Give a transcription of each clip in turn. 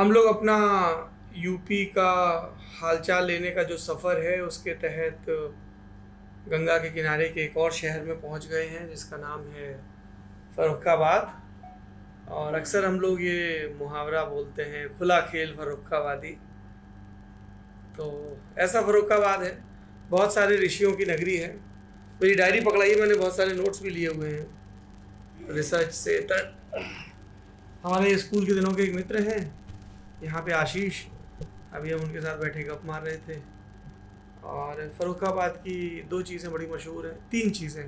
हम लोग अपना यूपी का हालचाल लेने का जो सफ़र है उसके तहत गंगा के किनारे के एक और शहर में पहुंच गए हैं जिसका नाम है फ़र्रुखाबाद। और अक्सर हम लोग ये मुहावरा बोलते हैं, खुला खेल फ़र्रुखाबादी। तो ऐसा फ़र्रुखाबाद है, बहुत सारे ऋषियों की नगरी है। मेरी डायरी पकड़ाई, मैंने बहुत सारे नोट्स भी लिए हुए हैं रिसर्च से। हमारे स्कूल के दिनों के एक मित्र हैं यहाँ पे, आशीष। अभी हम उनके साथ बैठे गप मार रहे थे। और फ़र्रुखाबाद की दो चीज़ें बड़ी मशहूर हैं, तीन चीज़ें।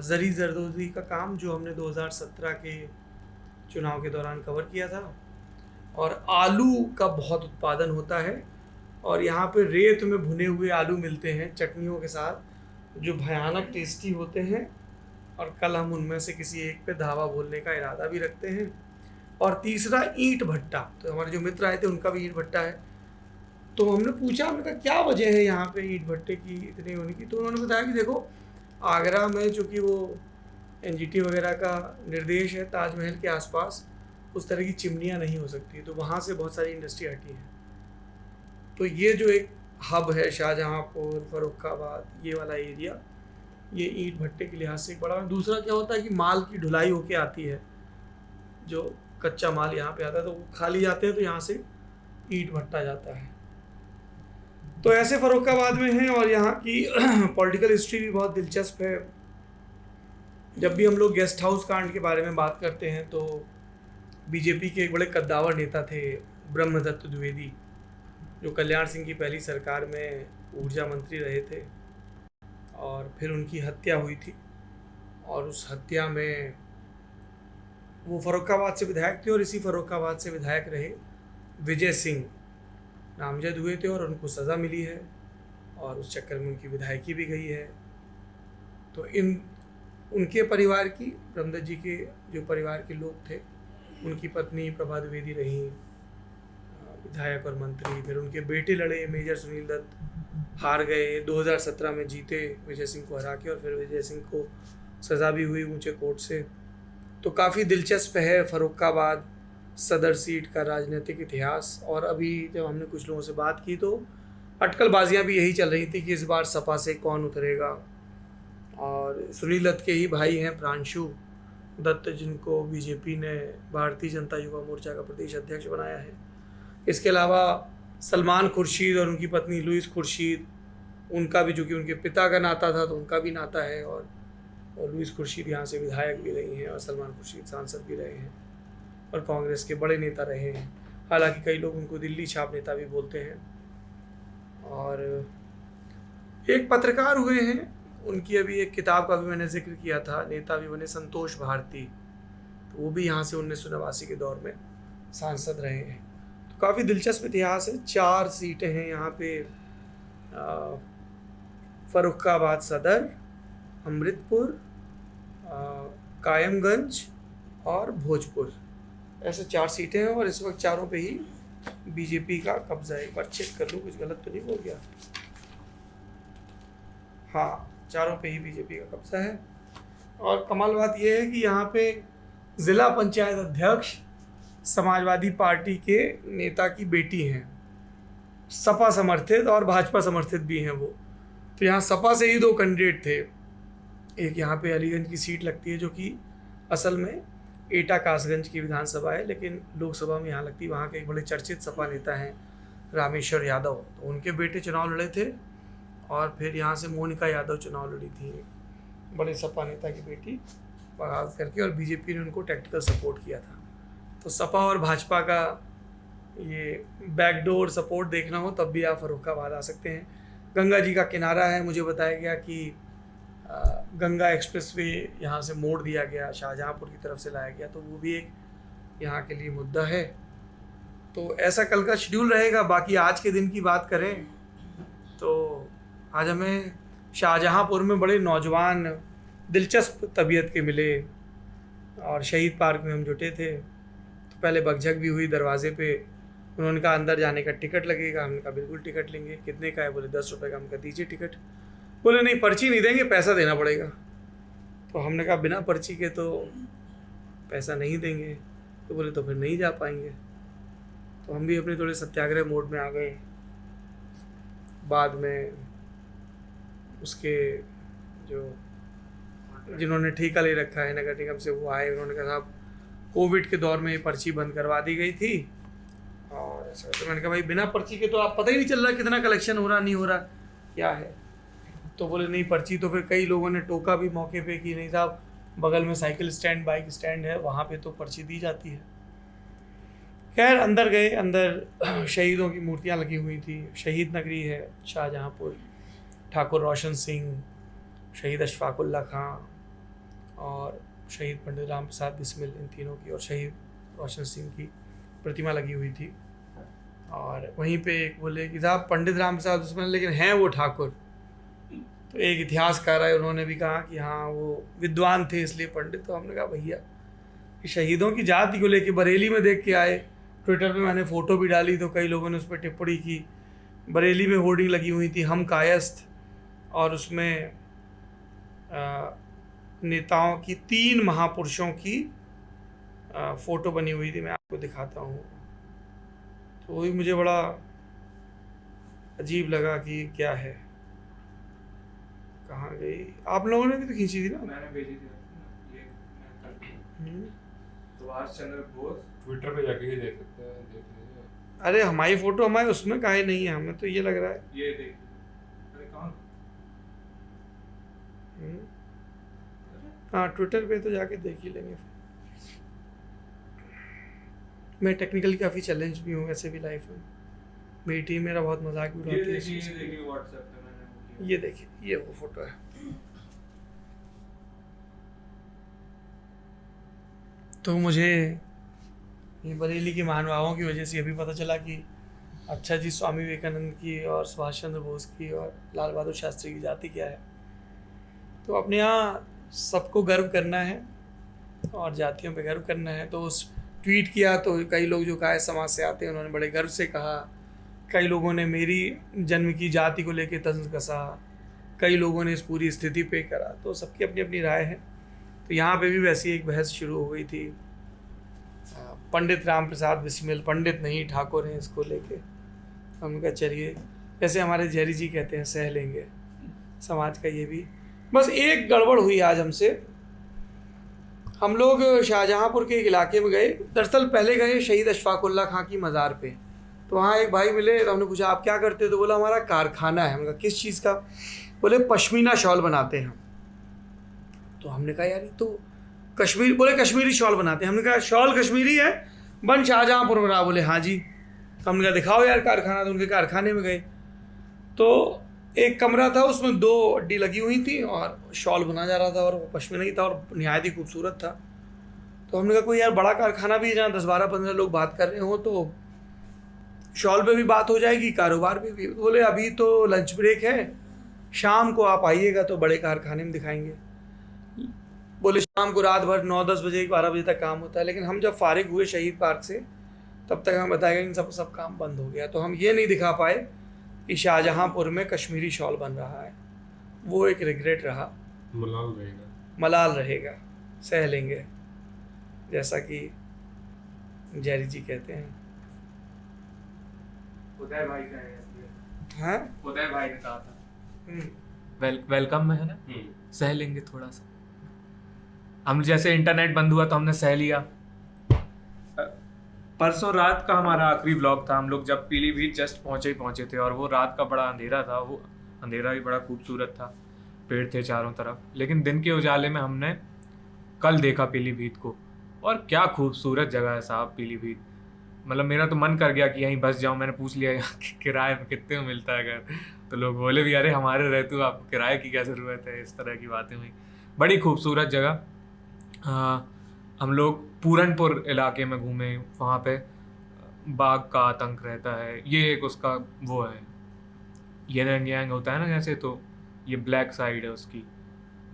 ज़री ज़रदोज़ी का काम जो हमने 2017 के चुनाव के दौरान कवर किया था, और आलू का बहुत उत्पादन होता है। और यहाँ पे रेत में भुने हुए आलू मिलते हैं चटनियों के साथ, जो भयानक टेस्टी होते हैं। और कल हम उनमें से किसी एक पे धावा बोलने का इरादा भी रखते हैं। और तीसरा, ईंट भट्टा। तो हमारे जो मित्र आए थे उनका भी ईंट भट्टा है। तो हमने पूछा, हमने कहा क्या वजह है यहाँ पे ईंट भट्टे की इतनी होने की। तो उन्होंने बताया कि देखो, आगरा में चूँकि वो एनजीटी वगैरह का निर्देश है, ताजमहल के आसपास उस तरह की चिमनियाँ नहीं हो सकती, तो वहाँ से बहुत सारी इंडस्ट्री हटी है। तो ये जो एक हब है शाहजहाँपुर, फ़र्रुखाबाद, ये वाला एरिया, ये ईंट भट्टे के लिहाज से एक बड़ा। दूसरा क्या होता है कि माल की ढुलाई होके आती है, जो कच्चा माल यहाँ पे आता है तो वो खाली जाते हैं, तो यहाँ से ईंट भट्टा जाता है। तो ऐसे फ़र्रुखाबाद में है। और यहाँ की पॉलिटिकल हिस्ट्री भी बहुत दिलचस्प है। जब भी हम लोग गेस्ट हाउस कांड के बारे में बात करते हैं तो बीजेपी के एक बड़े कद्दावर नेता थे ब्रह्मदत्त द्विवेदी, जो कल्याण सिंह की पहली सरकार में ऊर्जा मंत्री रहे थे। और फिर उनकी हत्या हुई थी, और उस हत्या में वो फ़र्रुखाबाद से विधायक थे, और इसी फ़र्रुखाबाद से विधायक रहे विजय सिंह, नामजद हुए थे और उनको सज़ा मिली है, और उस चक्कर में उनकी विधायकी भी गई है। तो उनके परिवार की, ब्रह्मदत्त जी के जो परिवार के लोग थे, उनकी पत्नी प्रभा द्विवेदी रही विधायक और मंत्री। फिर उनके बेटे लड़े, मेजर सुनील दत्त, हार गए। 2017 में जीते विजय सिंह को हरा के, और फिर विजय सिंह को सज़ा भी हुई ऊंचे कोर्ट से। तो काफ़ी दिलचस्प है फ़र्रुखाबाद सदर सीट का राजनीतिक इतिहास। और अभी जब हमने कुछ लोगों से बात की तो अटकलबाजियाँ भी यही चल रही थी कि इस बार सपा से कौन उतरेगा। और सुनील दत्त के ही भाई हैं प्रांशु दत्त, जिनको बीजेपी ने भारतीय जनता युवा मोर्चा का प्रदेश अध्यक्ष बनाया है। इसके अलावा सलमान खुर्शीद और उनकी पत्नी लुइस खुर्शीद, उनका भी चूँकि उनके पिता का नाता था तो उनका भी नाता है। और लुइस खुर्शीद यहाँ से विधायक भी रही हैं, और सलमान खुर्शीद सांसद भी रहे हैं, और कांग्रेस के बड़े नेता रहे हैं। हालांकि कई लोग उनको दिल्ली छाप नेता भी बोलते हैं। और एक पत्रकार हुए हैं, उनकी अभी एक किताब का भी मैंने जिक्र किया था, नेता भी बने संतोष भारती। तो वो भी यहाँ से 1989 के दौर में सांसद रहे हैं। तो काफ़ी दिलचस्प इतिहास है। 4 सीटें हैं यहाँ पे, फ़र्रुखाबाद सदर, अमृतपुर, कायमगंज और भोजपुर, ऐसे 4 सीटें हैं। और इस वक्त चारों पे ही बीजेपी का कब्जा है। एक बार चेक कर लूँ, कुछ गलत तो नहीं बोल गया। हाँ, चारों पे ही बीजेपी का कब्जा है। और कमाल बात यह है कि यहाँ पे ज़िला पंचायत अध्यक्ष समाजवादी पार्टी के नेता की बेटी हैं, सपा समर्थित और भाजपा समर्थित भी हैं वो। तो यहाँ सपा से ही 2 कैंडिडेट थे। एक यहाँ पे अलीगंज की सीट लगती है, जो कि असल में एटा कासगंज की विधानसभा है, लेकिन लोकसभा में यहाँ लगती है। वहाँ के एक बड़े चर्चित सपा नेता हैं रामेश्वर यादव, तो उनके बेटे चुनाव लड़े थे। और फिर यहाँ से मोनिका यादव चुनाव लड़ी थी, बड़े सपा नेता की बेटी, बगावत करके। और बीजेपी ने उनको टैक्टिकल सपोर्ट किया था। तो सपा और भाजपा का ये बैकडोर सपोर्ट देखना हो तब भी आप फ़र्रुखाबाद आ सकते हैं। गंगा जी का किनारा है। मुझे बताया गया कि गंगा एक्सप्रेसवे यहाँ से मोड़ दिया गया, शाहजहाँपुर की तरफ से लाया गया, तो वो भी एक यहाँ के लिए मुद्दा है। तो ऐसा कल का शेड्यूल रहेगा। बाकी आज के दिन की बात करें तो आज हमें शाहजहाँपुर में बड़े नौजवान दिलचस्प तबीयत के मिले, और शहीद पार्क में हम जुटे थे। तो पहले बकझक भी हुई दरवाजे पे। उन्होंने कहा अंदर जाने का टिकट लगेगा। हमने कहा बिल्कुल टिकट लेंगे। कितने का है? बोले 10 रुपये का। हमने कहा दीजिए टिकट। बोले नहीं, पर्ची नहीं देंगे, पैसा देना पड़ेगा। तो हमने कहा बिना पर्ची के तो पैसा नहीं देंगे। तो बोले तो फिर नहीं जा पाएंगे। तो हम भी अपने थोड़े सत्याग्रह मोड में आ गए। बाद में उसके जो जिन्होंने ठेका ले रखा है नगर निगम से, वो आए, उन्होंने कहा साहब कोविड के दौर में ये पर्ची बंद करवा दी गई थी और ऐसा। तो मैंने कहा भाई बिना पर्ची के तो आप पता ही नहीं चल रहा कितना कलेक्शन हो रहा नहीं हो रहा क्या है। तो बोले नहीं पर्ची। तो फिर कई लोगों ने टोका भी मौके पे कि नहीं साहब बगल में साइकिल स्टैंड बाइक स्टैंड है, वहाँ पे तो पर्ची दी जाती है। खैर अंदर गए, अंदर शहीदों की मूर्तियाँ लगी हुई थी। शहीद नगरी है शाहजहाँपुर। ठाकुर रोशन सिंह, शहीद अशफाकुल्ला खां और शहीद पंडित राम प्रसाद बिस्मिल, इन तीनों की और शहीद रोशन सिंह की प्रतिमा लगी हुई थी। और वहीं पे एक बोले कि साहब पंडित राम प्रसाद बिस्मिल लेकिन हैं वो ठाकुर। तो एक इतिहासकार है, उन्होंने भी कहा कि हाँ वो विद्वान थे इसलिए पंडित। तो हमने कहा भैया कि शहीदों की जाति को लेके बरेली में देख के आए। ट्विटर पे मैंने फ़ोटो भी डाली तो कई लोगों ने उस पर टिप्पणी की। बरेली में होर्डिंग लगी हुई थी हम कायस्थ, और उसमें नेताओं की 3 महापुरुषों की फ़ोटो बनी हुई थी। मैं आपको दिखाता हूँ। तो वही मुझे बड़ा अजीब लगा कि क्या है, कहाँ गई। आप लोगों ने भी तो खींची थी ना? मैंने भेजी थी ये सुभाष चंद्र बोस। ट्विटर पे जाके ही देख सकते हैं, देख लीजिए। अरे हमारी फोटो हमारे उसमें काहे नहीं है? हमें तो ये लग रहा है ये देखिए। अरे कहाँ? हाँ ट्विटर पे तो जाके देख ही लेंगे। मैं टेक्निकली काफ़ी चैलेंज भी हूँ ऐसे भी लाइफ में। मेरी टीम मेरा बहुत मजाक भी उड़ाती है। ये देखिए व्हाट्सएप पे मैंने ये देखिए, ये वो फोटो है। तो मुझे ये बरेली के महानुभावों की वजह से ये भी पता चला कि अच्छा जी स्वामी विवेकानंद की और सुभाष चंद्र बोस की और लाल बहादुर शास्त्री की जाति क्या है। तो अपने यहाँ सबको गर्व करना है और जातियों पे गर्व करना है। तो उस ट्वीट किया तो कई लोग जो कायस्थ समाज से आते हैं उन्होंने बड़े गर्व से कहा। कई लोगों ने मेरी जन्म की जाति को लेकर तंज कसा, कई लोगों ने इस पूरी स्थिति पे करा। तो सबकी अपनी अपनी राय है। तो यहाँ पे भी वैसी एक बहस शुरू हो गई थी। पंडित राम प्रसाद बिस्मिल पंडित नहीं ठाकुर हैं, इसको लेके हमने कहा चलिए, जैसे हमारे जैरी जी कहते हैं सह लेंगे समाज का ये भी। बस एक गड़बड़ हुई आज हमसे। हम लोग शाहजहाँपुर के एक इलाके में गए। दरअसल पहले गए शहीद अशफाकुल्ला खां की मज़ार पे। तो वहाँ एक भाई मिले, तो हमने पूछा आप क्या करते हो? तो बोला हमारा कारखाना है। हमने कहा किस चीज़ का? बोले पश्मीना शॉल बनाते हैं हम। तो हमने कहा यार ये तो कश्मीर, बोले कश्मीरी शॉल बनाते हैं। हमने कहा शॉल कश्मीरी है, बन शाहजहाँपुर में रहा। बोले हाँ जी। तो हमने कहा दिखाओ यार कारखाना। तो उनके कारखाने में गए तो एक कमरा था, उसमें 2 अड्डी लगी हुई थी और शॉल बना जा रहा था और वो पश्मीना ही था और निहायत ही खूबसूरत था। तो हमने कहा कोई यार बड़ा कारखाना भी है जहाँ 10, 12, 15 लोग बात कर रहे हो तो शॉल पे भी बात हो जाएगी, कारोबार पे भी। बोले अभी तो लंच ब्रेक है, शाम को आप आइएगा तो बड़े कारखाने में दिखाएंगे। बोले शाम को रात भर 9, 10 बजे 12 बजे तक काम होता है। लेकिन हम जब फारिग हुए शहीद पार्क से तब तक हमें बताया गया कि सब काम बंद हो गया। तो हम ये नहीं दिखा पाए कि शाहजहाँपुर में कश्मीरी शॉल बन रहा है। वो एक रिग्रेट रहा। मलाल रहेगा, सह लेंगे, जैसा कि जैरी जी कहते हैं। उदय भाई का है। हाँ उदय भाई ने कहा था वेलकम में है ना, सह लेंगे थोड़ा सा। हम जैसे इंटरनेट बंद हुआ तो हमने सह लिया। परसों रात का हमारा आखिरी व्लॉग था। हम लोग जब पीलीभीत जस्ट पहुंचे थे और वो रात का बड़ा अंधेरा था। वो अंधेरा भी बड़ा खूबसूरत था, पेड़ थे चारों तरफ। लेकिन दिन के उजाले में हमने कल देखा पीलीभीत को, और क्या खूबसूरत जगह है साहब पीलीभीत। मतलब मेरा तो मन कर गया कि यहीं बस जाऊँ। मैंने पूछ लिया यहाँ किराए में कितने में मिलता है घर। तो लोग बोले भी अरे हमारे रहते हो, आपको किराए की क्या ज़रूरत है। इस तरह की बातें हुई। बड़ी खूबसूरत जगह। हम लोग पूरनपुर इलाके में घूमे। वहाँ पे बाघ का आतंक रहता है। ये एक उसका वो है, येन एंड यांग होता है ना जैसे, तो ये ब्लैक साइड है उसकी।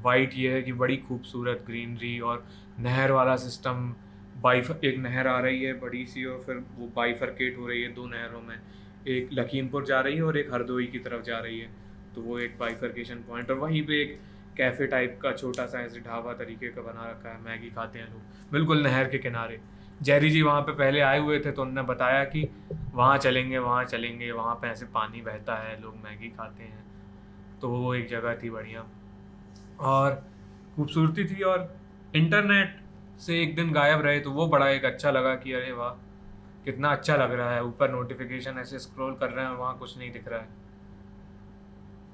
वाइट ये है कि बड़ी खूबसूरत ग्रीनरी और नहर वाला सिस्टम। एक नहर आ रही है बड़ी सी और फिर वो बाइफरकेट हो रही है 2 नहरों में। एक लखीमपुर जा रही है और एक हरदोई की तरफ जा रही है। तो वो एक बाइफरकेशन पॉइंट। और वहीं पे एक कैफ़े टाइप का छोटा सा ऐसे ढाबा तरीके का बना रखा है। मैगी खाते हैं लोग बिल्कुल नहर के किनारे। जेरी जी वहाँ पे पहले आए हुए थे तो उन्होंने बताया कि वहाँ चलेंगे, वहाँ पे ऐसे पानी बहता है, लोग मैगी खाते हैं, तो वो एक जगह थी बढ़िया और खूबसूरती थी। और इंटरनेट से एक दिन गायब रहे तो वो बड़ा एक अच्छा लगा कि अरे वाह कितना अच्छा लग रहा है, ऊपर नोटिफिकेशन ऐसे स्क्रॉल कर रहे हैं और वहाँ कुछ नहीं दिख रहा है।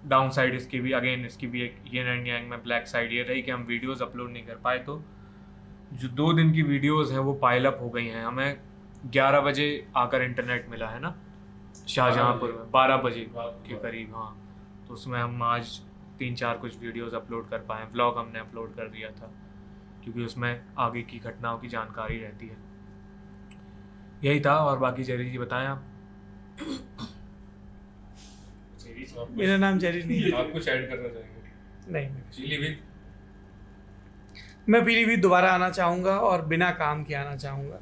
डाउन साइड इसकी भी एक ये एंड यांग में ब्लैक साइड ये रही कि हम वीडियोस अपलोड नहीं कर पाए, तो जो 2 दिन की वीडियोस हैं वो पाइल अप हो गई हैं। हमें 11 बजे आकर इंटरनेट मिला है ना शाहजहाँपुर में, 12 बजे के करीब, हाँ। तो उसमें हम आज 3-4 कुछ वीडियोस अपलोड कर पाए, व्लॉग हमने अपलोड कर दिया था क्योंकि उसमें आगे की घटनाओं की जानकारी रहती है। यही था। और बाकी जेरी जी बताएं आप। मेरा नाम जेरी नहीं है। आप कुछ ऐड करना चाहेंगे? नहीं, पीलीभीत मैं पीलीभीत दोबारा आना चाहूँगा और बिना काम के आना चाहूँगा,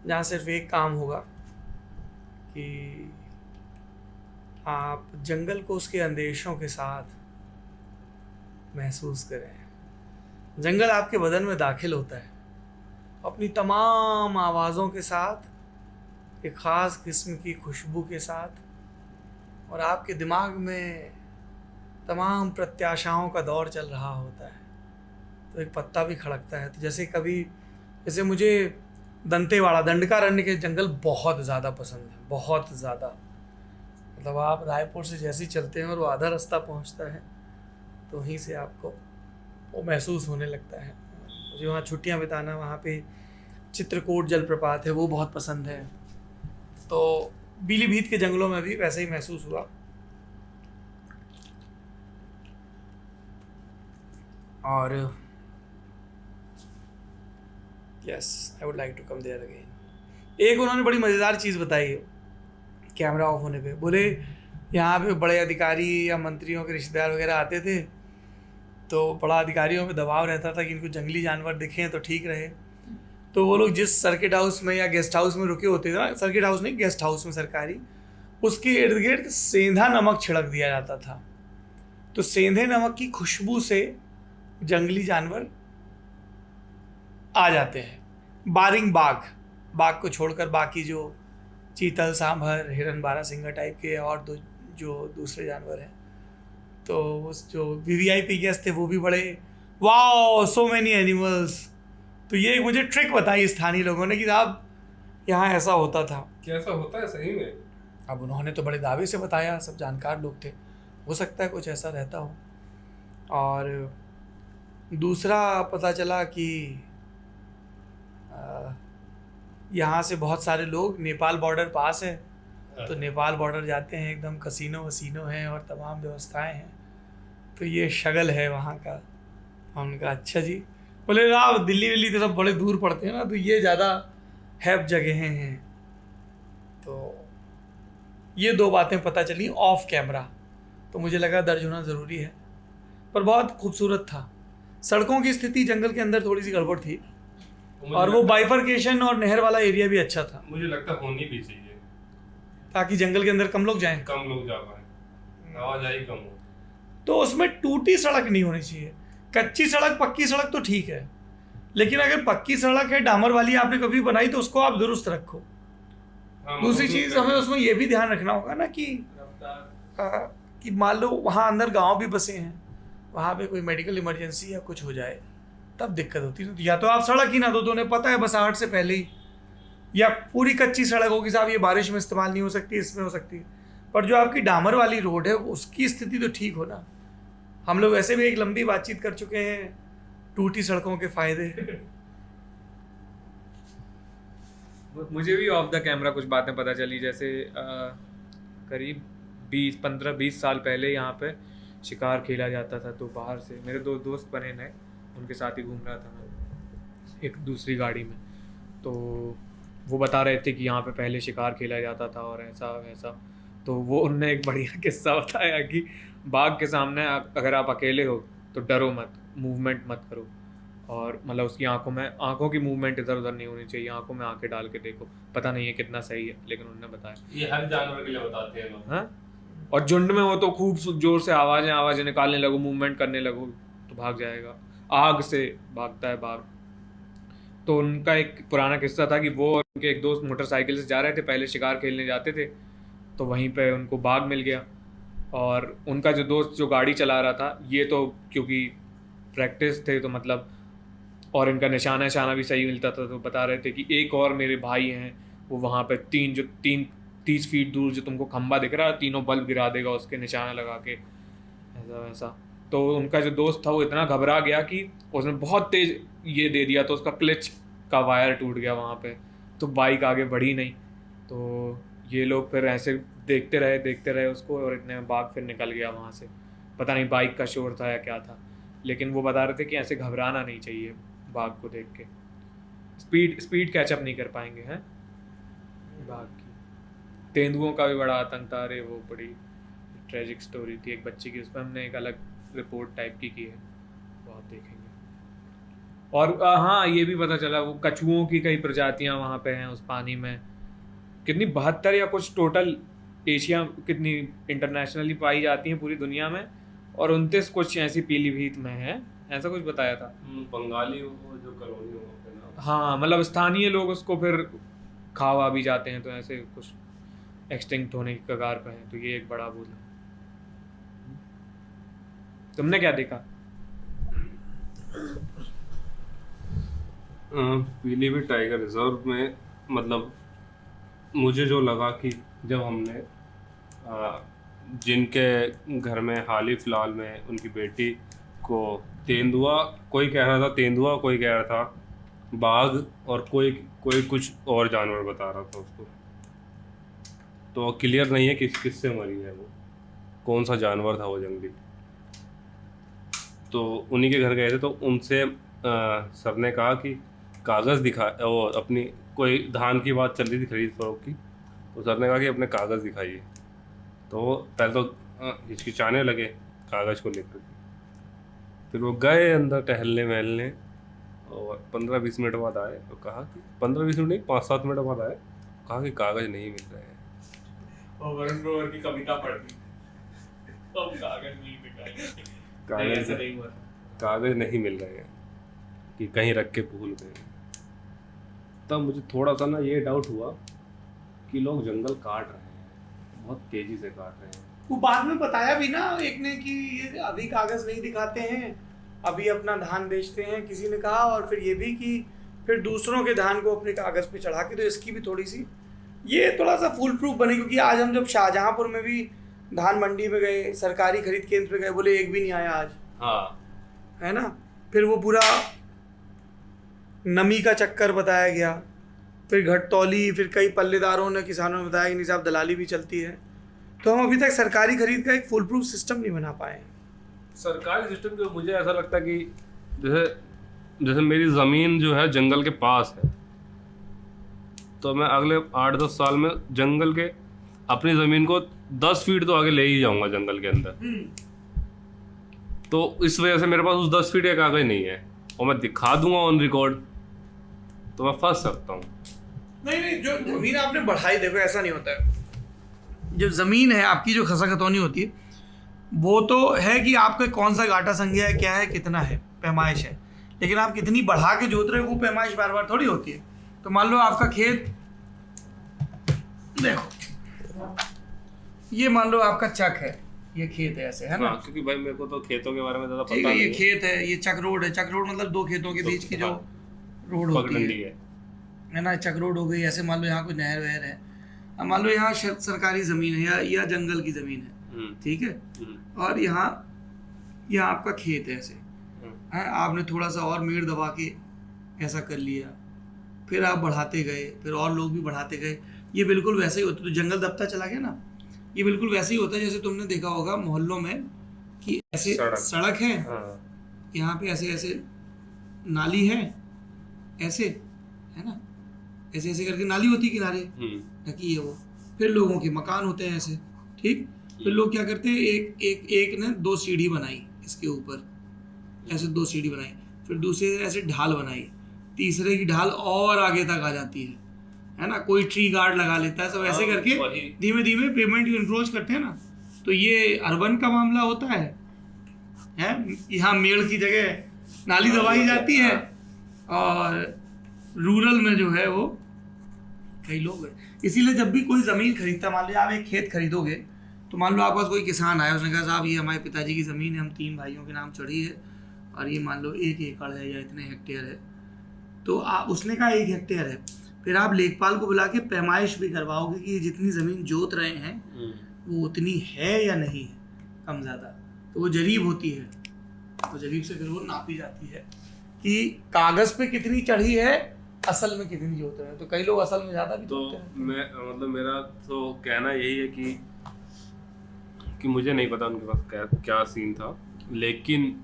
जहाँ सिर्फ एक काम होगा कि आप जंगल को उसके अंदेशों के साथ महसूस करें। जंगल आपके बदन में दाखिल होता है अपनी तमाम आवाज़ों के साथ, एक ख़ास किस्म की खुशबू के साथ, और आपके दिमाग में तमाम प्रत्याशाओं का दौर चल रहा होता है। तो एक पत्ता भी खड़कता है। तो जैसे मुझे दंतेवाड़ा के जंगल बहुत ज़्यादा पसंद है, बहुत ज़्यादा। मतलब आप रायपुर से जैसे ही चलते हैं और वो आधा रास्ता पहुंचता है तो वहीं से आपको वो महसूस होने लगता है। मुझे वहाँ छुट्टियाँ बिताना, वहाँ पे चित्रकूट जलप्रपात है वो बहुत पसंद है। तो पीलीभीत के जंगलों में भी वैसे ही महसूस हुआ। और yes, I would like to come there again. एक उन्होंने बड़ी मज़ेदार चीज़ बताई है कैमरा ऑफ होने पे। बोले यहाँ पे बड़े अधिकारी या मंत्रियों के रिश्तेदार वगैरह आते थे तो बड़ा अधिकारियों पे दबाव रहता था कि इनको जंगली जानवर दिखें तो ठीक रहे। तो वो लोग जिस सर्किट हाउस में या गेस्ट हाउस में रुके होते थे ना, सर्किट हाउस नहीं, गेस्ट हाउस में सरकारी, उसके इर्द गिर्द सेंधा नमक छिड़क दिया जाता था। तो सेंधे नमक की खुशबू से जंगली जानवर आ जाते हैं। बारिंग बाघ को छोड़कर बाकी जो चीतल, सांभर, हिरन, बारहसिंगा टाइप के और जो दूसरे जानवर हैं, तो उस जो VVIP गेस्ट थे वो भी बड़े वाओ सो मैनी एनिमल्स। तो ये मुझे ट्रिक बताई स्थानीय लोगों ने कि साहब यहाँ ऐसा होता था। क्या ऐसा होता है सही में? अब उन्होंने तो बड़े दावे से बताया, सब जानकार लोग थे, हो सकता है कुछ ऐसा रहता हो। और दूसरा पता चला कि यहाँ से बहुत सारे लोग, नेपाल बॉर्डर पास है तो नेपाल बॉर्डर जाते हैं, एकदम कसीनो वसीनो हैं और तमाम व्यवस्थाएं हैं। तो ये शगल है वहाँ का। हमने कहा अच्छा जी। बोले आप दिल्ली विल्ली तो सब बड़े दूर पड़ते हैं ना, तो ये ज़्यादा हैप जगहें हैं। तो ये 2 बातें पता चली ऑफ कैमरा, तो मुझे लगा दर्ज होना ज़रूरी है। पर बहुत खूबसूरत था। सड़कों की स्थिति जंगल के अंदर थोड़ी सी गड़बड़ थी और वो बाइफरकेशन और नहर वाला एरिया भी अच्छा था। मुझे लगता होनी भी चाहिए ताकि जंगल के अंदर कम लोग जाएं, कम लोग जा पाए, आवाजाही कम हो। तो उसमें टूटी सड़क नहीं होनी चाहिए। कच्ची सड़क, पक्की सड़क तो ठीक है, लेकिन अगर पक्की सड़क है, डामर वाली आपने कभी बनाई तो उसको आप दुरुस्त रखो। दूसरी चीज़ हमें उसमें ये भी ध्यान रखना होगा ना कि मान लो वहाँ अंदर गांव भी बसे हैं, वहाँ पे कोई मेडिकल इमरजेंसी या कुछ हो जाए तब दिक्कत होती है। या तो आप सड़क ही ना दो, तो उन्हें पता है बसाहट से पहले ही, या पूरी कच्ची सड़क होगी साहब ये बारिश में इस्तेमाल नहीं हो सकती, इसमें हो सकती है। पर जो आपकी डामर वाली रोड है उसकी स्थिति तो ठीक हो ना। हम लोग वैसे भी एक लंबी बातचीत कर चुके हैं टूटी सड़कों के फायदे। मुझे भी ऑफ द कैमरा कुछ बातें पता चली, जैसे करीब 15-20 साल पहले यहाँ पे शिकार खेला जाता था। तो बाहर से मेरे 2 दोस्त बने नए, उनके साथ ही घूम रहा था मैं एक दूसरी गाड़ी में। तो वो बता रहे थे कि यहाँ पे पहले शिकार खेला जाता था और ऐसा वैसा। तो वो उनने एक बढ़िया किस्सा बताया कि बाघ के सामने अगर आप अकेले हो तो डरो मत, मूवमेंट मत करो, और मतलब उसकी आंखों की मूवमेंट इधर उधर नहीं होनी चाहिए, आंखों में आंखें डाल के देखो। पता नहीं है कितना सही है, लेकिन उन्होंने बताया। ये हर जानवर के लिए बताते हैं लोग। हाँ, और झुंड में हो तो खूब जोर से आवाजें निकालने लगो, मूवमेंट करने लगो तो भाग जाएगा। आग से भागता है बाघ। तो उनका एक पुराना किस्सा था कि वो और उनके एक दोस्त मोटरसाइकिल से जा रहे थे, पहले शिकार खेलने जाते थे, तो वहीं पे उनको बाघ मिल गया। और उनका जो दोस्त जो गाड़ी चला रहा था, ये तो क्योंकि प्रैक्टिस थे तो मतलब, और इनका निशाना भी सही मिलता था, तो बता रहे थे कि एक और मेरे भाई हैं वो वहाँ पे 30 फीट दूर जो तुमको खंबा दिख रहा है, तीनों बल्ब गिरा देगा उसके निशाना लगा के, ऐसा वैसा। तो उनका जो दोस्त था वो इतना घबरा गया कि उसने बहुत तेज ये दे दिया, तो उसका क्लच का वायर टूट गया वहाँ पे, तो बाइक आगे बढ़ी नहीं। तो ये लोग फिर ऐसे देखते रहे उसको, और इतने में बाघ फिर निकल गया वहाँ से। पता नहीं बाइक का शोर था या क्या था, लेकिन वो बता रहे थे कि ऐसे घबराना नहीं चाहिए बाघ को देख के। स्पीड कैचअप नहीं कर पाएंगे हैं बाघ की। तेंदुओं का भी बड़ा आतंक था, अरे वो बड़ी ट्रेजिक स्टोरी थी एक बच्चे की, उस पर हमने एक अलग रिपोर्ट टाइप की है, बहुत देखेंगे। और हाँ, ये भी पता चला वो कछुओं की कई प्रजातियां वहाँ पे हैं उस पानी में, कितनी 72 या कुछ टोटल एशिया, कितनी इंटरनेशनली पाई जाती हैं पूरी दुनिया में, और 29 कुछ ऐसी पीलीभीत में है, ऐसा कुछ बताया था। बंगाली जो कॉलोनी हो, हाँ मतलब स्थानीय लोग उसको फिर खावा भी जाते हैं, तो ऐसे कुछ एक्सटिंक्ट होने की कगार पे है, तो ये एक बड़ा भूल है। तुमने क्या देखा? पीलीभीत टाइगर रिजर्व में मतलब मुझे जो लगा कि जब हमने जिनके घर में हाल ही फिलहाल में उनकी बेटी को तेंदुआ, कोई कह रहा था तेंदुआ, कोई कह रहा था बाघ, और कोई कुछ और जानवर बता रहा था उसको, तो क्लियर नहीं है किससे मरी है वो, कौन सा जानवर था वो जंगली। तो उन्हीं के घर गए थे, तो उनसे सर ने कहा कि कागज़ दिखा, वो अपनी कोई धान की बात चल रही थी खरीद फरोख्त की, तो सर ने कहा कि अपने कागज़ दिखाइए। तो पहले तो हिचकिचाने लगे कागज़ को लेकर के, फिर वो गए अंदर टहलने वहलने, और 15-20 मिनट बाद आए तो कहा कि 15-20 मिनट नहीं, 5-7 मिनट बाद आए, कहा कि कागज़ नहीं मिल रहे हैं। और वरुण ग्रोवर की कविता पढ़ दी, तो कागज़ नहीं मिल कागज़ नहीं मिल रहे हैं, कि कहीं रख के भूल गए। तब मुझे थोड़ा सा ना ये डाउट हुआ कि लोग जंगल काट रहे हैं, बहुत तेजी से काट रहे हैं। वो बाद में बताया भी ना एक ने कि ये अभी कागज नहीं दिखाते हैं, अभी अपना धान बेचते हैं, किसी ने कहा। और फिर ये भी कि फिर दूसरों के धान को अपने कागज पे चढ़ा के, तो इसकी भी थोड़ी सी ये थोड़ा सा फुल प्रूफ बने। क्योंकि आज हम जब शाहजहांपुर में भी धान मंडी में गए, सरकारी खरीद केंद्र पे गए, बोले एक भी नहीं आया आज। हाँ, है ना। फिर वो पूरा नमी का चक्कर बताया गया, फिर घटतौली, फिर कई पल्लेदारों ने, किसानों ने बताया कि नहीं साहब दलाली भी चलती है। तो हम अभी तक सरकारी खरीद का एक फुल प्रूफ सिस्टम नहीं बना पाए हैं। सरकारी सिस्टम जो मुझे ऐसा लगता है कि जैसे मेरी ज़मीन जो है जंगल के पास है, तो मैं अगले 8-10 साल में जंगल के अपनी ज़मीन को 10 फीट तो आगे ले ही जाऊंगा जंगल के अंदर। तो इस वजह से मेरे पास उस 10 फीट का कागज नहीं है, और मैं दिखा दूंगा ऑन रिकॉर्ड तो मैं फंस सकता हूँ। नहीं, जो ज़मीन आपने बढ़ाई, देखो ऐसा नहीं होता है। जो ज़मीन है आपकी, जो खसा खतौनी होती है, वो तो है कि आपका कौन सा गाटा संख्या है, क्या है, कितना है, पैमाइश है। लेकिन आप कितनी बढ़ा के जोत रहे हो, वो पैमाइश बार बार थोड़ी होती है। तो मान लो आपका खेत, देखो ये मान लो आपका चक है, ये खेत है, ऐसे है ना। क्योंकि भाई मेरे को तो खेतों के बारे में ज़्यादा पता ठीक है, नहीं ये खेत है, ये चक रोड है। चक रोड मतलब दो खेतों के बीच की जो रोड होती है ना, चक रोड हो गई। ऐसे मान लो यहाँ कोई नहर वहर है, अब मान लो यहाँ सरकारी ज़मीन है या जंगल की ज़मीन है, ठीक है, और यहाँ आपका खेत है, ऐसे है। आपने थोड़ा सा और मेड़ दबा के ऐसा कर लिया, फिर आप बढ़ाते गए, फिर और लोग भी बढ़ाते गए। ये बिल्कुल वैसे ही होता है। तो जंगल दबता चला गया ना, ये बिल्कुल वैसे ही होता है जैसे तुमने देखा होगा मोहल्लों में कि ऐसे सड़क है, यहाँ पे ऐसे ऐसे नाली है, ऐसे है ना, ऐसे ऐसे करके नाली होती है किनारे ढकी है वो। फिर लोगों के मकान होते हैं ऐसे, ठीक। फिर लोग क्या करते हैं, एक ने 2 सीढ़ी बनाई इसके ऊपर, ऐसे 2 सीढ़ी बनाई, फिर दूसरे ऐसे ढाल बनाई, तीसरे की ढाल और आगे तक आ जाती है ना। कोई ट्री गार्ड लगा लेता है, सब ऐसे करके धीमे धीमे पेमेंट इंक्रोच करते हैं ना। तो ये अर्बन का मामला होता है। यहाँ मेड़ की जगह नाली दबाई जाती है, और रूरल में जो है वो कई लोग हैं। इसीलिए जब भी कोई ज़मीन खरीदता, मान लो आप एक खेत खरीदोगे, तो मान लो आपके पास कोई किसान आया, उसने कहा साहब ये हमारे पिताजी की ज़मीन है, हम 3 भाइयों के नाम चढ़ी है और ये मान लो 1 एकड़ है या इतने हेक्टेयर है, तो आप उसने कहा 1 हेक्टेयर है, फिर आप लेखपाल को बुला के पैमाइश भी करवाओगे कि ये जितनी ज़मीन जोत रहे हैं वो उतनी है या नहीं है, कम ज़्यादा, तो वो जरीब होती है, तो जरीब से फिर वो नापी जाती है कि कागज़ पे कितनी चढ़ी है, असल में कितनी जोत रहे हैं। तो कई लोग असल में ज़्यादा भी तो जोतते हैं। मैं मतलब मेरा तो कहना यही है कि मुझे नहीं पता उनके पास क्या सीन था, लेकिन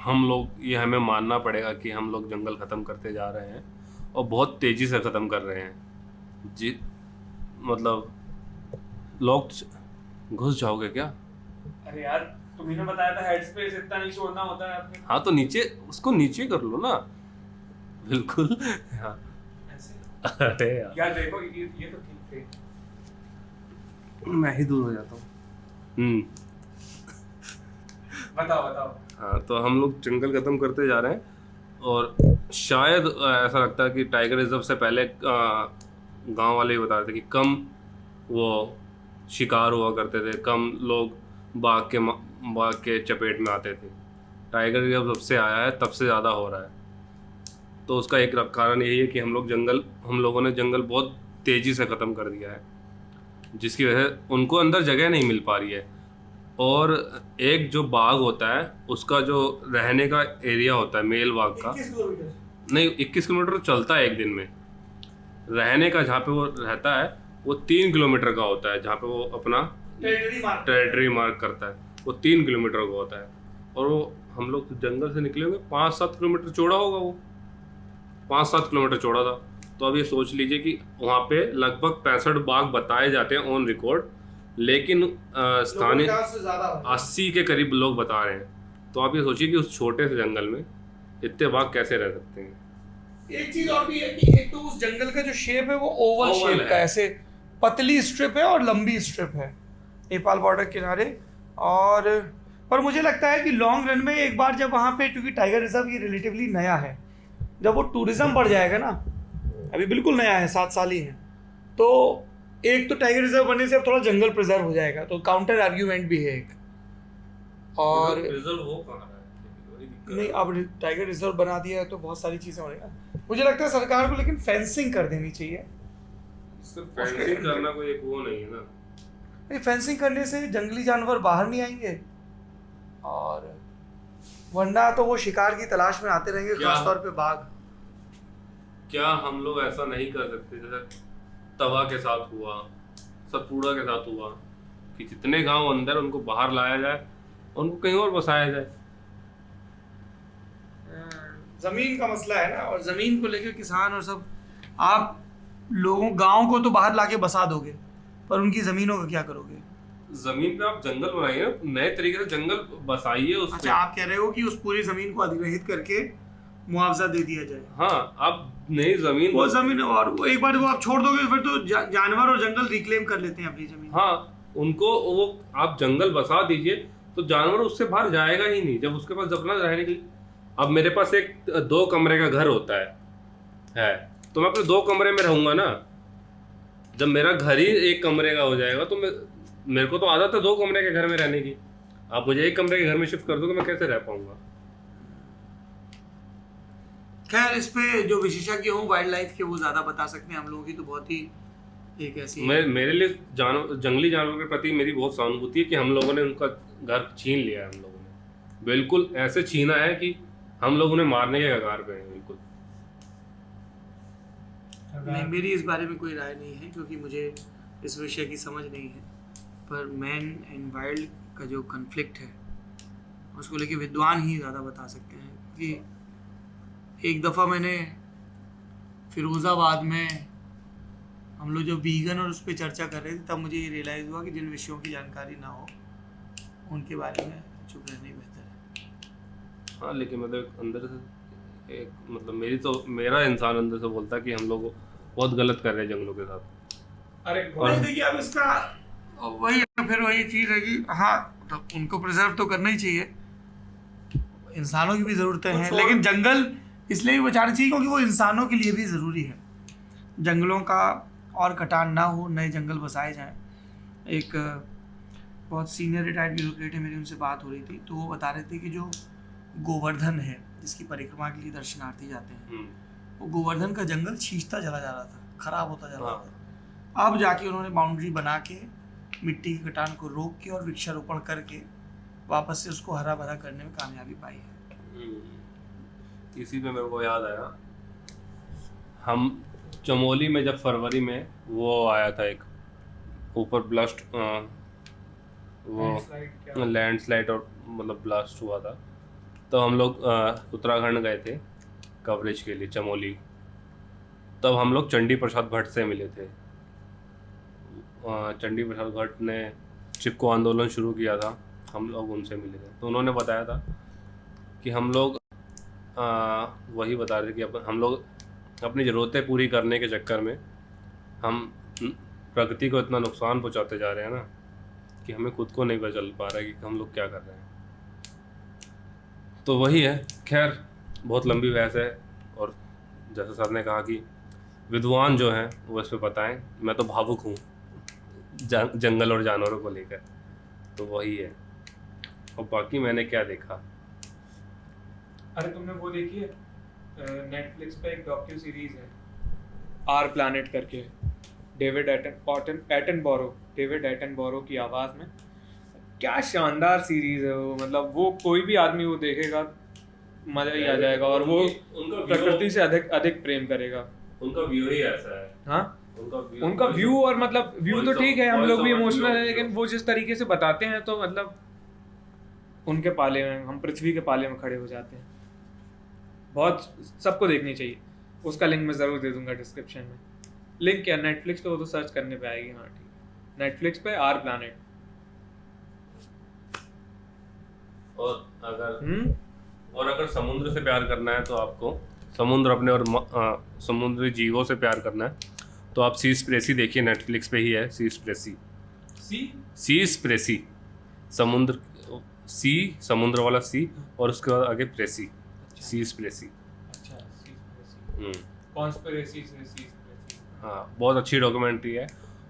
हम लोग ये हमें मानना पड़ेगा कि हम लोग जंगल ख़त्म करते जा रहे हैं और बहुत तेज़ी से ख़त्म कर रहे हैं जी। मतलब लोग घुस जाओगे क्या? अरे यार तुम्ही ने बताया था हेड स्पेस इतना नहीं छोड़ना होता है आपने। हाँ तो नीचे उसको नीचे कर लो ना, बिल्कुल। हाँ ऐसे अरे यार देखो ये तो ठीक थे, मैं ही दूर हो जाता हूँ। बताओ। हाँ तो हम लोग जंगल ख़त्म करते जा रहे हैं और शायद ऐसा लगता है कि टाइगर रिजर्व से पहले गांव वाले ही बता रहे थे कि कम वो शिकार हुआ करते थे, कम लोग बाघ के चपेट में आते थे। टाइगर रिजर्व जब से आया है तब से ज़्यादा हो रहा है। तो उसका एक कारण यही है कि हम लोगों ने जंगल बहुत तेज़ी से ख़त्म कर दिया है, जिसकी वजह से उनको अंदर जगह नहीं मिल पा रही है। और एक जो बाघ होता है उसका जो रहने का एरिया होता है मेल बाघ का, 21 किलोमीटर नहीं 21 किलोमीटर तो चलता है एक दिन में। रहने का जहाँ पे वो रहता है वो 3 किलोमीटर का होता है, जहाँ पे वो अपना टेरिटरी मार्क करता है, वो 3 किलोमीटर का होता है। और वो हम लोग जंगल से निकले होंगे 5-7 किलोमीटर चौड़ा होगा, वो 5-7 किलोमीटर चौड़ा था। तो अब ये सोच लीजिए कि वहाँ पे लगभग 65 बाघ बताए जाते हैं ऑन रिकॉर्ड, लेकिन स्थानीय 80 के करीब लोग बता रहे हैं। तो आप ये सोचिए कि उस छोटे से जंगल में इतने बाघ कैसे रह सकते हैं। एक चीज और भी है कि एक तो उस जंगल का जो शेप है वो ओवल शेप का, ऐसे पतली स्ट्रिप है और लंबी स्ट्रिप है नेपाल बॉर्डर किनारे। और पर मुझे लगता है कि लॉन्ग रन में एक बार जब वहाँ पे, क्योंकि टाइगर रिजर्व ये रिलेटिवली नया है, जब वो टूरिज्म बढ़ जाएगा ना, अभी बिल्कुल नया है 7 साल ही है, तो एक तो टाइगर रिजर्व बनने से अब थोड़ा जंगल प्रिजर्व हो जाएगा, तो काउंटर आर्ग्यूमेंट भी है एक। और रिजर्व हो कहाँ रहा है? नहीं, अब टाइगर रिजर्व बना दिया है तो बहुत सारी चीज़ें हो रही हैं। मुझे लगता है सरकार को लेकिन फेंसिंग कर देनी चाहिए। सिर्फ फेंसिंग करना कोई एक वो नहीं है ना। नहीं, फेंसिंग करने से जंगली जानवर बाहर नहीं आएंगे और वरना तो वो शिकार की तलाश में आते रहेंगे, खासतौर पे बाघ। क्या हम लोग ऐसा नहीं कर सकते जैसे तवा के साथ हुआ, सतपुड़ा के साथ हुआ, कि जितने गांव अंदर उनको बाहर लाया जाए, उनको कहीं और बसाया जाए? जमीन का मसला है ना, और जमीन को लेकर किसान और सब, आप लोगों गांव को तो बाहर लाके बसा दोगे पर उनकी जमीनों का क्या करोगे? जमीन पे आप जंगल बनाइए, नए तरीके से जंगल बसाइए उस पे। अच्छा, आप कह रहे हो कि उस पूरी जमीन को अधिग्रहित करके मुआवजा दे दिया जाए? हाँ, आप नई जमीन, वो जमीन, और वो एक बार वो आप छोड़ दोगे फिर तो जानवर और जंगल रिक्लेम कर लेते हैं अपनी जमीन। हाँ, उनको वो आप जंगल बसा दीजिए तो जानवर उससे बाहर जाएगा ही नहीं, जब उसके पास अपना रहने के लिए। अब मेरे पास एक 2 कमरे का घर होता है तो मैं अपने 2 कमरे में रहूंगा ना। जब मेरा घर ही 1 कमरे का हो जाएगा तो मेरे को तो आदत है 2 कमरे के घर में रहने की। आप मुझे 1 कमरे के घर में शिफ्ट कर दो तो मैं कैसे रह पाऊंगा? खैर, इस पे जो विशेषज्ञ हों वाइल्ड लाइफ के वो ज़्यादा बता सकते हैं। हम लोगों की तो बहुत ही एक ऐसी मेरे लिए जंगली जानवर के प्रति मेरी बहुत सहानुभूति है कि हम लोगों ने उनका घर छीन लिया है। हम लोगों ने बिल्कुल ऐसे छीना है कि हम लोग उन्हें मारने के कगार पे हैं। बिल्कुल नहीं, मेरी इस बारे में कोई राय नहीं है क्योंकि मुझे इस विषय की समझ नहीं है। पर मैन एंड वाइल्ड का जो कन्फ्लिक्ट है उसको लेके विद्वान ही ज़्यादा बता सकते हैं। कि एक दफ़ा मैंने फिरोज़ाबाद में हम लोग जो वीगन और उस पर चर्चा कर रहे थे, तब मुझे ये रियलाइज़ हुआ कि जिन विषयों की जानकारी ना हो उनके बारे में चुप रहना ही बेहतर है। हाँ, लेकिन मतलब अंदर से एक मतलब मेरा इंसान अंदर से बोलता है कि हम लोग बहुत गलत कर रहे हैं जंगलों के साथ। अरे देखिए, अब इसका वही चीज़ है कि हाँ, तो उनको प्रिजर्व तो करना ही चाहिए, इंसानों की भी ज़रूरतें हैं, लेकिन जंगल इसलिए भी बचाना चाहिए क्योंकि वो इंसानों के लिए भी ज़रूरी है। जंगलों का और कटान ना हो, नए जंगल बसाए जाएं। एक बहुत सीनियर रिटायर्ड ब्यूरोक्रेट है, मेरी उनसे बात हो रही थी, तो वो बता रहे थे कि जो गोवर्धन है जिसकी परिक्रमा के लिए दर्शनार्थी जाते हैं, वो गोवर्धन का जंगल छींचता चला जा रहा था, खराब होता जा रहा था। अब जाके उन्होंने बाउंड्री बना के मिट्टी के कटान को रोक के और वृक्षारोपण करके वापस से उसको हरा भरा करने में कामयाबी पाई है। इसी पे मेरे को याद आया, हम चमोली में जब फरवरी में वो आया था एक ऊपर ब्लास्ट, वो लैंडस्लाइड और मतलब ब्लास्ट हुआ था, तो हम लोग उत्तराखंड गए थे कवरेज के लिए चमोली। तब हम लोग चंडी प्रसाद भट्ट से मिले थे। चंडी प्रसाद भट्ट ने चिपको आंदोलन शुरू किया था, हम लोग उनसे मिले थे। तो उन्होंने बताया था कि हम लोग वही बता रहे थे कि हम लोग अपनी ज़रूरतें पूरी करने के चक्कर में हम प्रकृति को इतना नुकसान पहुंचाते जा रहे हैं ना कि हमें खुद को नहीं पता चल पा रहा है कि हम लोग क्या कर रहे हैं। तो वही है। खैर बहुत लंबी बहस है, और जैसे सर ने कहा कि विद्वान जो हैं वो इस पर बताएं। मैं तो भावुक हूँ जंगल और जानवरों को लेकर, तो वही है। और बाकी मैंने क्या देखा, अरे तुमने वो देखी है नेटफ्लिक्स पे एक डॉक्यू सीरीज है आर प्लैनेट करके, डेविड एटनबॉरो की आवाज़ में। क्या शानदार सीरीज है वो, मतलब वो कोई भी आदमी वो देखेगा मजा ही आ जाएगा, और वो प्रकृति से अधिक प्रेम करेगा। उनका व्यू ही ऐसा है। हाँ, उनका व्यू, और मतलब व्यू तो ठीक है, हम लोग भी इमोशनल है, लेकिन वो जिस तरीके से बताते हैं तो मतलब उनके पाले में, हम पृथ्वी के पाले में खड़े हो जाते हैं। बहुत सबको देखनी चाहिए। उसका लिंक मैं ज़रूर दे दूंगा डिस्क्रिप्शन में। लिंक क्या, नेटफ्लिक्स पे वो तो सर्च करने पे आएगी। हाँ ठीक है, नेटफ्लिक्स पे आर प्लैनेट। और अगर समुद्र से प्यार करना है तो आपको समुद्र अपने और समुद्री जीवों से प्यार करना है तो आप सीस्प्रेसी देखिए, नेटफ्लिक्स पे ही है सीस्प्रेसी। सीस्प्रेसी, समुद्र, सी समुद्र वाला सी और उसके बाद आगे प्रेसी, सीस्प्रेसी। अच्छा, सीस्प्रेसी, कॉन्स्पिरेसी से सीस्प्रेसी। हाँ, बहुत अच्छी डॉक्यूमेंट्री है।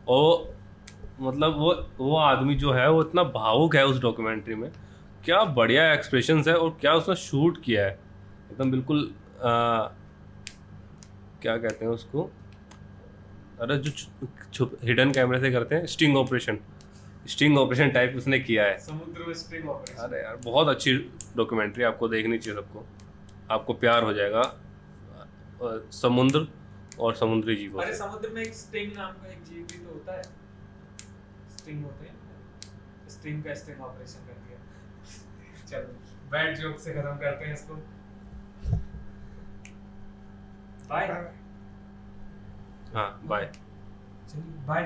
और मतलब वो आदमी जो है वो इतना भावुक है उस डॉक्यूमेंट्री में, क्या बढ़िया एक्सप्रेशंस है, और क्या उसने शूट किया है एकदम बिल्कुल क्या कहते हैं उसको, अरे जो हिडन कैमरे से करते हैं, स्टिंग ऑपरेशन टाइप उसने किया है समुद्र में स्टिंग ऑपरेशन। अरे यार बहुत अच्छी डॉक्यूमेंट्री, आपको देखनी चाहिए सबको, आपको प्यार हो जाएगा समुद्र और समुद्री जीवों। अरे समुद्र में एक स्टिंग नाम का एक जीव भी तो होता है, स्टिंग होते हैं, स्टिंग का स्टिंग ऑपरेशन कर दिया। चलो बैड जोक से खत्म करते हैं इसको। बाय। हाँ बाय। चलिए बाय।